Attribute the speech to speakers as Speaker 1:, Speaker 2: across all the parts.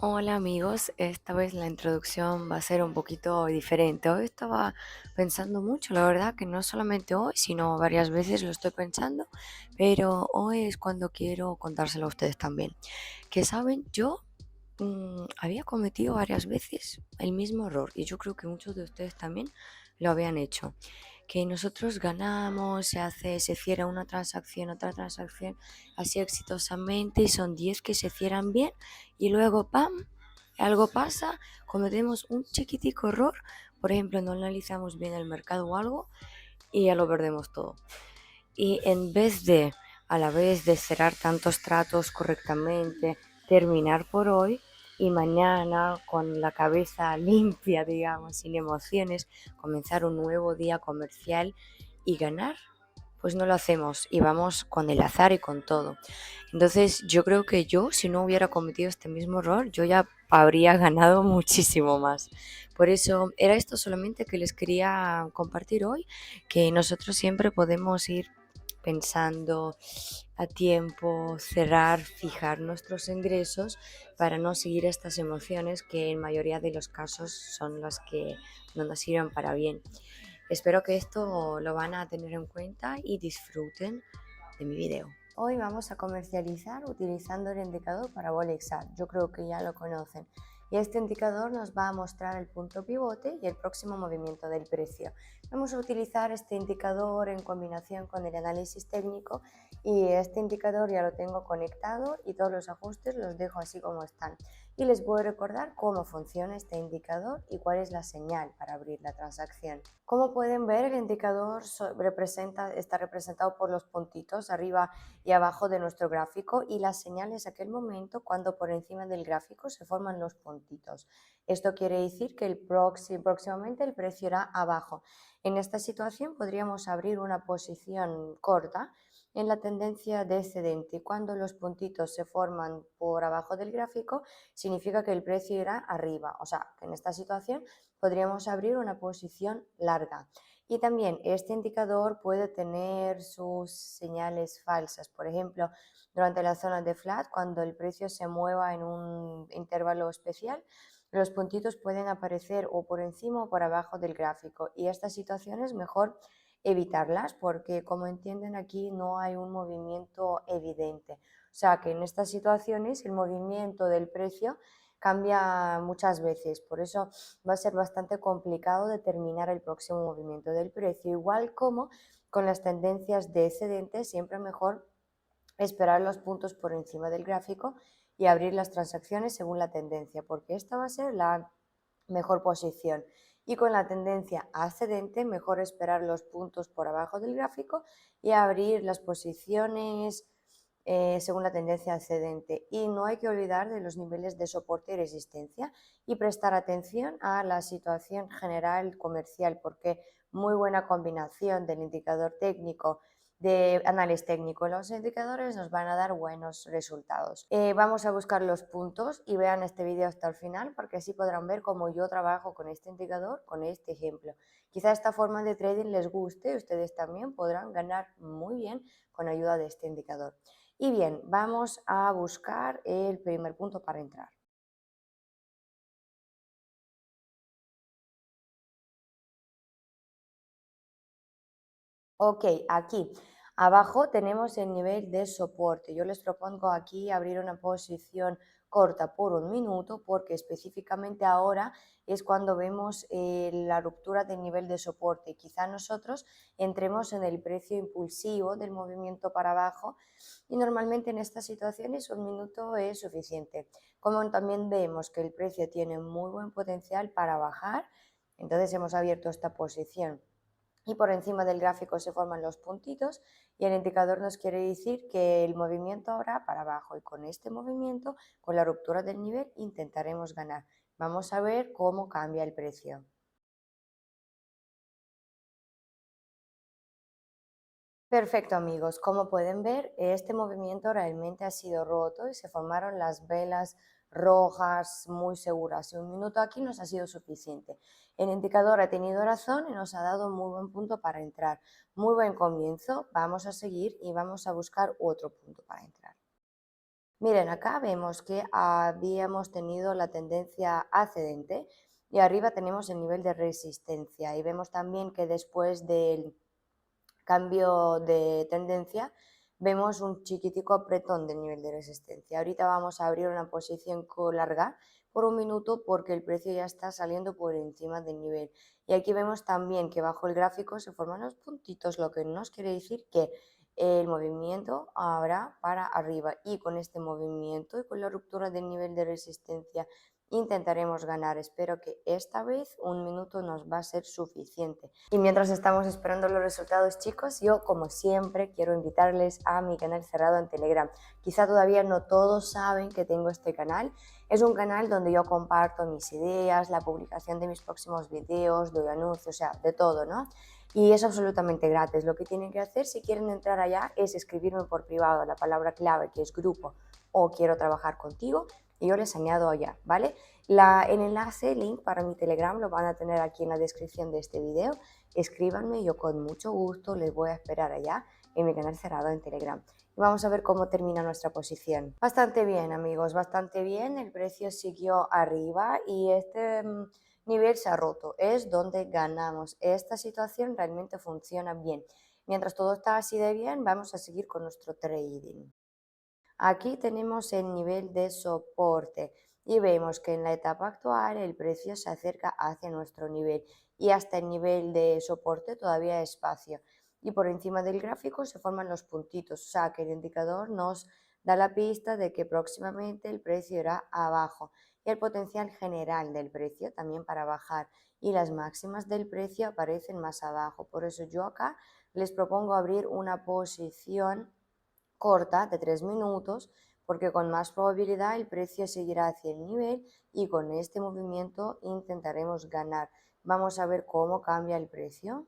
Speaker 1: Hola amigos, esta vez la introducción va a ser un poquito diferente. Hoy estaba pensando mucho, la verdad que no solamente hoy, sino varias veces lo estoy pensando, pero hoy es cuando quiero contárselo a ustedes también. Que saben, yo había cometido varias veces el mismo error y yo creo que muchos de ustedes también lo habían hecho, que nosotros ganamos, se cierra una transacción, otra transacción, así exitosamente, y son 10 que se cierran bien, y luego, ¡pam!, algo pasa, cometemos un chiquitico error, por ejemplo, no analizamos bien el mercado o algo, y ya lo perdemos todo. Y en vez de, a la vez de cerrar tantos tratos correctamente, terminar por hoy y mañana con la cabeza limpia, digamos, sin emociones, comenzar un nuevo día comercial y ganar, pues no lo hacemos y vamos con el azar y con todo. Entonces yo creo que yo, si no hubiera cometido este mismo error, yo ya habría ganado muchísimo más. Por eso era esto solamente que les quería compartir hoy, que nosotros siempre podemos ir pensando a tiempo, cerrar, fijar nuestros ingresos para no seguir estas emociones que en mayoría de los casos son las que no nos sirven para bien. Espero que esto lo van a tener en cuenta y disfruten de mi video. Hoy vamos a comercializar utilizando el indicador Parabolic XR. Yo creo que ya lo conocen. Y este indicador nos va a mostrar el punto pivote y el próximo movimiento del precio. Vamos a utilizar este indicador en combinación con el análisis técnico, y este indicador ya lo tengo conectado y todos los ajustes los dejo así como están. Y les voy a recordar cómo funciona este indicador y cuál es la señal para abrir la transacción. Como pueden ver, el indicador está representado por los puntitos arriba y abajo de nuestro gráfico, y la señal es aquel momento cuando por encima del gráfico se forman los puntitos. Esto quiere decir que próximamente el precio irá abajo. En esta situación podríamos abrir una posición corta en la tendencia descendente. Cuando los puntitos se forman por abajo del gráfico, significa que el precio irá arriba. O sea, que en esta situación podríamos abrir una posición larga. Y también este indicador puede tener sus señales falsas. Por ejemplo, durante la zona de flat, cuando el precio se mueva en un intervalo especial, los puntitos pueden aparecer o por encima o por abajo del gráfico. Y estas situaciones mejor evitarlas porque, como entienden, aquí no hay un movimiento evidente. O sea que en estas situaciones el movimiento del precio cambia muchas veces, por eso va a ser bastante complicado determinar el próximo movimiento del precio. Igual como con las tendencias descendentes, siempre mejor esperar los puntos por encima del gráfico y abrir las transacciones según la tendencia, porque esta va a ser la mejor posición. Y con la tendencia ascendente, mejor esperar los puntos por abajo del gráfico y abrir las posiciones según la tendencia ascendente. Y no hay que olvidar de los niveles de soporte y resistencia y prestar atención a la situación general comercial, porque muy buena combinación del indicador técnico, de análisis técnico, los indicadores nos van a dar buenos resultados. Vamos a buscar los puntos y vean este vídeo hasta el final, porque así podrán ver cómo yo trabajo con este indicador, con este ejemplo. Quizá esta forma de trading les guste y ustedes también podrán ganar muy bien con ayuda de este indicador. Y bien, vamos a buscar el primer punto para entrar. Ok, aquí abajo tenemos el nivel de soporte. Yo les propongo aquí abrir una posición corta por un minuto, porque específicamente ahora es cuando vemos la ruptura del nivel de soporte. Quizá nosotros entremos en el precio impulsivo del movimiento para abajo, y normalmente en estas situaciones un minuto es suficiente. Como también vemos que el precio tiene muy buen potencial para bajar, entonces hemos abierto esta posición y por encima del gráfico se forman los puntitos, y el indicador nos quiere decir que el movimiento habrá para abajo, y con este movimiento, con la ruptura del nivel, intentaremos ganar. Vamos a ver cómo cambia el precio. Perfecto, amigos, como pueden ver, este movimiento realmente ha sido roto y se formaron las velas rojas muy seguras, y un minuto aquí nos ha sido suficiente. El indicador ha tenido razón y nos ha dado muy buen punto para entrar. Muy buen comienzo, vamos a seguir y vamos a buscar otro punto para entrar. Miren, acá vemos que habíamos tenido la tendencia ascendente y arriba tenemos el nivel de resistencia y vemos también que después del cambio de tendencia vemos un chiquitico apretón del nivel de resistencia. Ahorita vamos a abrir una posición larga por un minuto porque el precio ya está saliendo por encima del nivel. Y aquí vemos también que bajo el gráfico se forman los puntitos, lo que nos quiere decir que el movimiento habrá para arriba y con este movimiento y con la ruptura del nivel de resistencia intentaremos ganar. Espero que esta vez un minuto nos va a ser suficiente. Y mientras estamos esperando los resultados, chicos, yo como siempre quiero invitarles a mi canal cerrado en Telegram. Quizá todavía no todos saben que tengo este canal. Es un canal donde yo comparto mis ideas, la publicación de mis próximos videos, doy anuncios, o sea, de todo, ¿no? Y es absolutamente gratis. Lo que tienen que hacer si quieren entrar allá es escribirme por privado la palabra clave que es grupo o quiero trabajar contigo y yo les añado allá, ¿vale? El enlace, el link para mi Telegram lo van a tener aquí en la descripción de este video. Escríbanme, yo con mucho gusto les voy a esperar allá en mi canal cerrado en Telegram. Y vamos a ver cómo termina nuestra posición. Bastante bien, amigos, bastante bien. El precio siguió arriba y este nivel se ha roto. Es donde ganamos. Esta situación realmente funciona bien. Mientras todo está así de bien, vamos a seguir con nuestro trading. Aquí tenemos el nivel de soporte y vemos que en la etapa actual el precio se acerca hacia nuestro nivel y hasta el nivel de soporte todavía hay espacio. Y por encima del gráfico se forman los puntitos, o sea que el indicador nos da la pista de que próximamente el precio irá abajo y el potencial general del precio también para bajar y las máximas del precio aparecen más abajo. Por eso yo acá les propongo abrir una posición corta de 3 minutos porque con más probabilidad el precio seguirá hacia el nivel y con este movimiento intentaremos ganar. Vamos a ver cómo cambia el precio.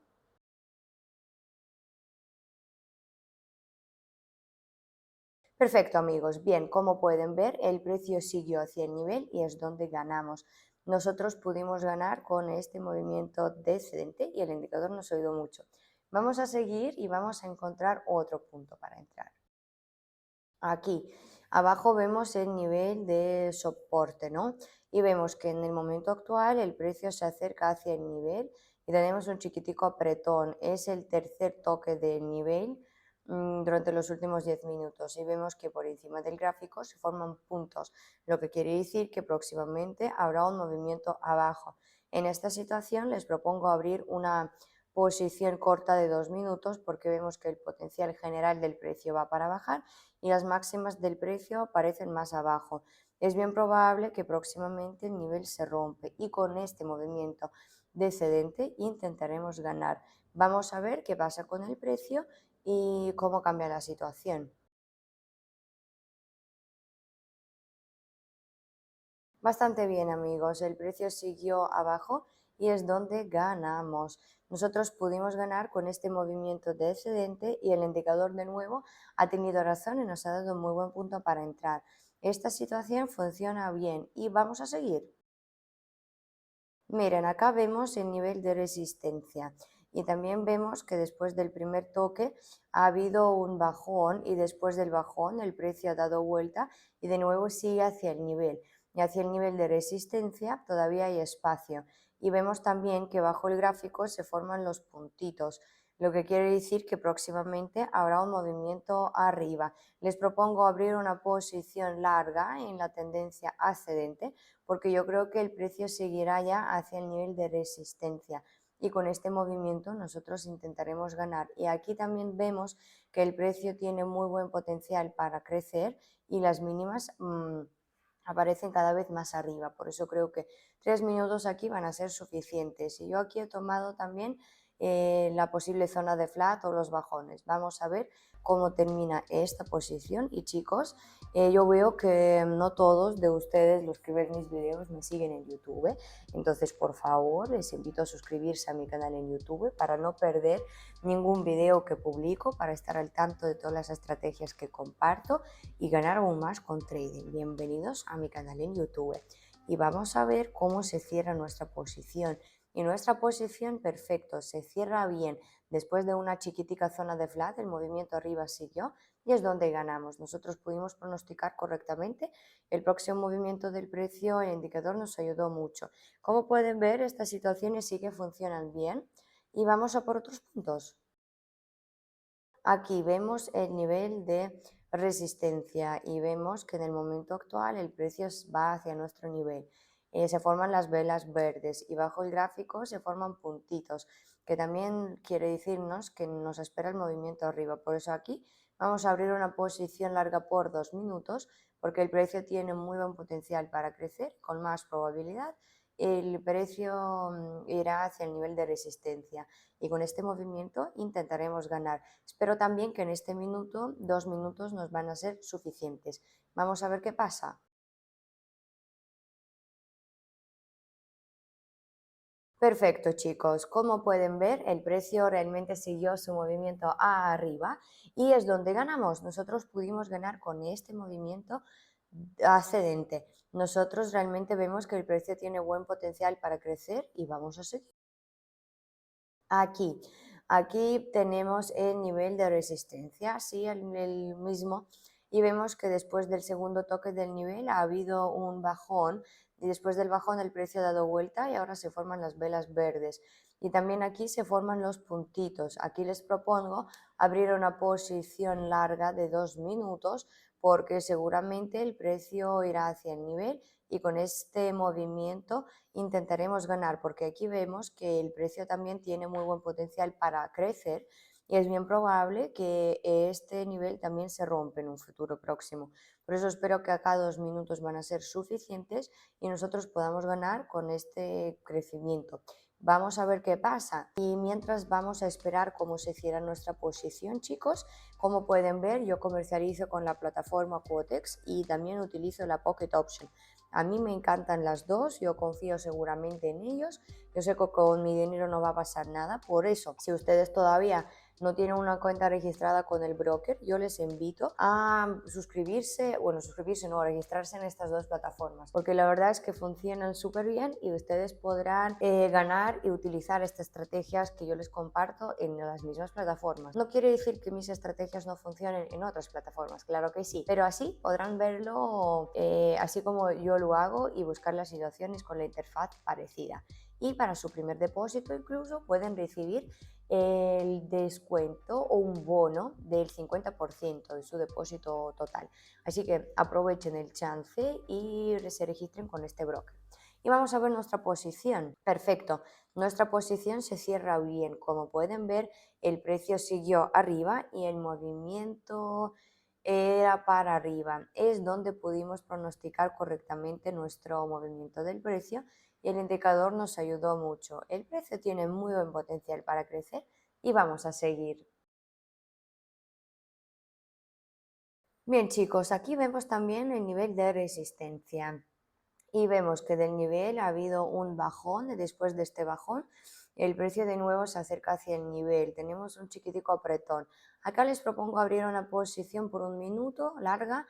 Speaker 1: Perfecto, amigos. Bien, como pueden ver, el precio siguió hacia el nivel y es donde ganamos. Nosotros pudimos ganar con este movimiento descendente y el indicador nos ayudó mucho. Vamos a seguir y vamos a encontrar otro punto para entrar. Aquí abajo vemos el nivel de soporte, ¿no? Y vemos que en el momento actual el precio se acerca hacia el nivel y tenemos un chiquitico apretón. Es el tercer toque del nivel durante los últimos 10 minutos y vemos que por encima del gráfico se forman puntos, lo que quiere decir que próximamente habrá un movimiento abajo. En esta situación les propongo abrir una posición corta de 2 minutos porque vemos que el potencial general del precio va para bajar y las máximas del precio aparecen más abajo. Es bien probable que próximamente el nivel se rompe y con este movimiento descendente intentaremos ganar. Vamos a ver qué pasa con el precio y cómo cambia la situación. Bastante bien, amigos, el precio siguió abajo y es donde ganamos. Nosotros pudimos ganar con este movimiento descendente y el indicador de nuevo ha tenido razón y nos ha dado un muy buen punto para entrar. Esta situación funciona bien y vamos a seguir. Miren, acá vemos el nivel de resistencia y también vemos que después del primer toque ha habido un bajón y después del bajón el precio ha dado vuelta y de nuevo sigue hacia el nivel. Y hacia el nivel de resistencia todavía hay espacio. Y vemos también que bajo el gráfico se forman los puntitos, lo que quiere decir que próximamente habrá un movimiento arriba. Les propongo abrir una posición larga en la tendencia ascendente porque yo creo que el precio seguirá ya hacia el nivel de resistencia y con este movimiento nosotros intentaremos ganar. Y aquí también vemos que el precio tiene muy buen potencial para crecer y las mínimas aparecen cada vez más arriba. Por eso creo que 3 minutos aquí van a ser suficientes. Y yo aquí he tomado también la posible zona de flat o los bajones. Vamos a ver cómo termina esta posición y chicos, yo veo que no todos de ustedes los que ven mis videos me siguen en YouTube, entonces por favor les invito a suscribirse a mi canal en YouTube para no perder ningún video que publico, para estar al tanto de todas las estrategias que comparto y ganar aún más con trading. Bienvenidos a mi canal en YouTube y vamos a ver cómo se cierra nuestra posición. Y nuestra posición, perfecto, se cierra bien. Después de una chiquitica zona de flat, el movimiento arriba siguió y es donde ganamos. Nosotros pudimos pronosticar correctamente el próximo movimiento del precio, el indicador nos ayudó mucho. Como pueden ver, estas situaciones sí que funcionan bien y vamos a por otros puntos. Aquí vemos el nivel de resistencia y vemos que en el momento actual el precio va hacia nuestro nivel. Se forman las velas verdes y bajo el gráfico se forman puntitos, que también quiere decirnos que nos espera el movimiento arriba. Por eso aquí vamos a abrir una posición larga por 2 minutos, porque el precio tiene muy buen potencial para crecer con más probabilidad. El precio irá hacia el nivel de resistencia y con este movimiento intentaremos ganar. Espero también que en este minuto, 2 minutos nos van a ser suficientes. Vamos a ver qué pasa. Perfecto, chicos. Como pueden ver, el precio realmente siguió su movimiento arriba y es donde ganamos. Nosotros pudimos ganar con este movimiento ascendente. Nosotros realmente vemos que el precio tiene buen potencial para crecer y vamos a seguir. Aquí tenemos el nivel de resistencia, sí, el mismo, y vemos que después del segundo toque del nivel ha habido un bajón y después del bajón el precio ha dado vuelta y ahora se forman las velas verdes. Y también aquí se forman los puntitos. Aquí les propongo abrir una posición larga de 2 minutos porque seguramente el precio irá hacia el nivel y con este movimiento intentaremos ganar, porque aquí vemos que el precio también tiene muy buen potencial para crecer y es bien probable que este nivel también se rompa en un futuro próximo. Por eso espero que acá 2 minutos van a ser suficientes y nosotros podamos ganar con este crecimiento. Vamos a ver qué pasa y mientras vamos a esperar cómo se cierra nuestra posición, chicos. Como pueden ver, yo comercializo con la plataforma Quotex y también utilizo la Pocket Option. A mí me encantan las dos, yo confío seguramente en ellos, yo sé que con mi dinero no va a pasar nada, por eso, si ustedes todavía no tienen una cuenta registrada con el broker, yo les invito a suscribirse no, registrarse en estas dos plataformas, porque la verdad es que funcionan súper bien y ustedes podrán ganar y utilizar estas estrategias que yo les comparto en las mismas plataformas. No quiere decir que mis estrategias no funcionen en otras plataformas, claro que sí, pero así podrán verlo así como yo lo hago y buscar las situaciones con la interfaz parecida. Y para su primer depósito incluso pueden recibir el descuento o un bono del 50% de su depósito total. Así que aprovechen el chance y se registren con este broker. Y vamos a ver nuestra posición. Perfecto, nuestra posición se cierra bien. Como pueden ver, el precio siguió arriba y el movimiento era para arriba. Es donde pudimos pronosticar correctamente nuestro movimiento del precio y el indicador nos ayudó mucho. El precio tiene muy buen potencial para crecer y vamos a seguir. Bien, chicos, aquí vemos también el nivel de resistencia y vemos que del nivel ha habido un bajón. Después de este bajón el precio de nuevo se acerca hacia el nivel, tenemos un chiquitico apretón. Acá les propongo abrir una posición por 1 minuto larga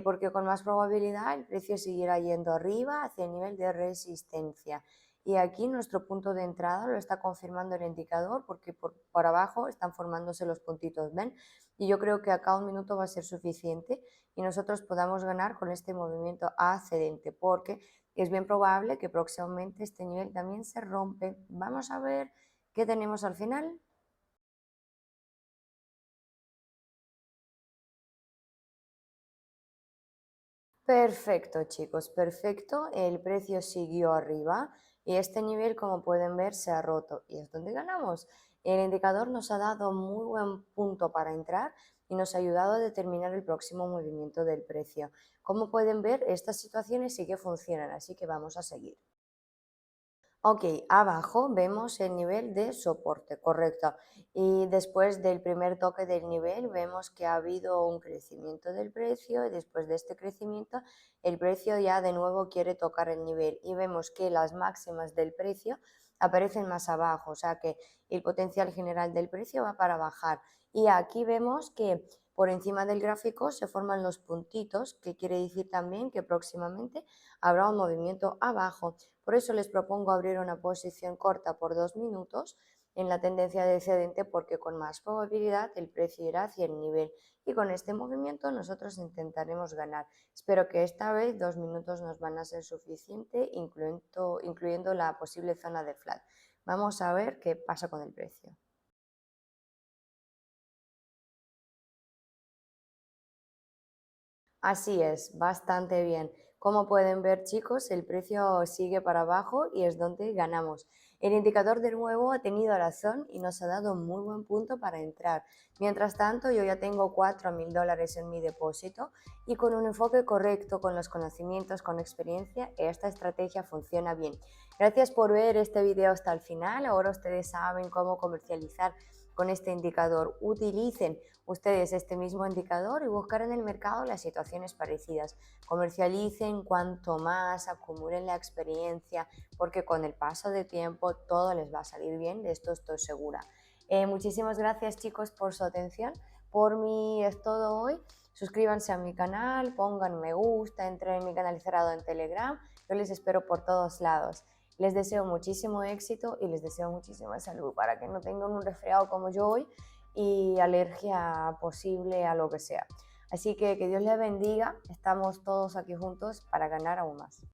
Speaker 1: porque con más probabilidad el precio seguirá yendo arriba hacia el nivel de resistencia. Y aquí nuestro punto de entrada lo está confirmando el indicador porque por abajo están formándose los puntitos, ¿ven? Y yo creo que acá 1 minuto va a ser suficiente y nosotros podamos ganar con este movimiento ascendente porque es bien probable que próximamente este nivel también se rompe. Vamos a ver qué tenemos al final. Perfecto, chicos, perfecto. El precio siguió arriba y este nivel, como pueden ver, se ha roto y es donde ganamos. El indicador nos ha dado muy buen punto para entrar y nos ha ayudado a determinar el próximo movimiento del precio. Como pueden ver, estas situaciones sí que funcionan, así que vamos a seguir. Ok, abajo vemos el nivel de soporte, correcto. Y después del primer toque del nivel vemos que ha habido un crecimiento del precio y después de este crecimiento el precio ya de nuevo quiere tocar el nivel y vemos que las máximas del precio aparecen más abajo, o sea que el potencial general del precio va para bajar. Y aquí vemos que Por encima del gráfico se forman los puntitos, que quiere decir también que próximamente habrá un movimiento abajo. Por eso les propongo abrir una posición corta por 2 minutos en la tendencia descendente, porque con más probabilidad el precio irá hacia el nivel y con este movimiento nosotros intentaremos ganar. Espero que esta vez 2 minutos nos van a ser suficiente, incluyendo la posible zona de flat. Vamos a ver qué pasa con el precio. Así es, bastante bien. Como pueden ver, chicos, el precio sigue para abajo y es donde ganamos. El indicador de nuevo ha tenido razón y nos ha dado un muy buen punto para entrar. Mientras tanto, yo ya tengo $4.000 en mi depósito y con un enfoque correcto, con los conocimientos, con experiencia, esta estrategia funciona bien. Gracias por ver este video hasta el final. Ahora ustedes saben cómo comercializar con este indicador. Utilicen ustedes este mismo indicador y buscar en el mercado las situaciones parecidas. Comercialicen cuanto más, acumulen la experiencia, porque con el paso de tiempo todo les va a salir bien, de esto estoy segura. Muchísimas gracias, chicos, por su atención. Por mí es todo hoy. Suscríbanse a mi canal, pongan me gusta, entren en mi canal cerrado en Telegram. Yo les espero por todos lados. Les deseo muchísimo éxito y les deseo muchísima salud para que no tengan un resfriado como yo hoy y alergia posible a lo que sea. Así que Dios les bendiga. Estamos todos aquí juntos para ganar aún más.